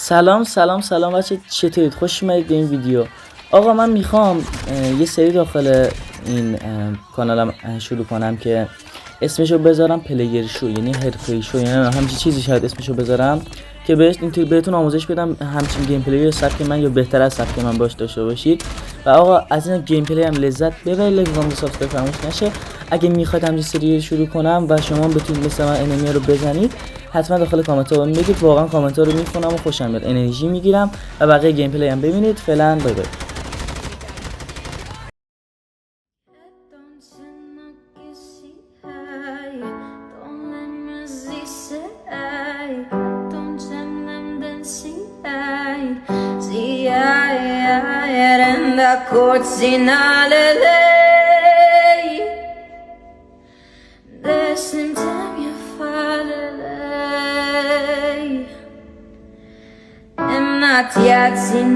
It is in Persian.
سلام بچه، چطورید؟ خوش اومدید به این ویدیو. آقا من میخوام یه سری داخل این کانالم شروع کنم که اسمشو بذارم پلیر شو، یعنی حرفه‌ای شو، یعنی همچین چیزی شاید اسمشو بذارم که اینطوری بهتون آموزش بدم همچین گیم پلی سبک من یا بهتر از سبک من باش داشته باشید. و آقا از این گیم پلی هم لذت ببرید، لایک و سابسکرایب فراموش نشه. اگه میخواید همین سری شروع کنم و شما بتونید مثل من انمی رو بزنید، حتما داخل کامنت ها بگید. واقعا کامنت ها رو میخونم و خوشم میاد، انرژی میگیرم. و بقیه گیم پلی هم ببینید. فعلا بای بای. Courts in LA. Desnim tem you falei. Em not yet seen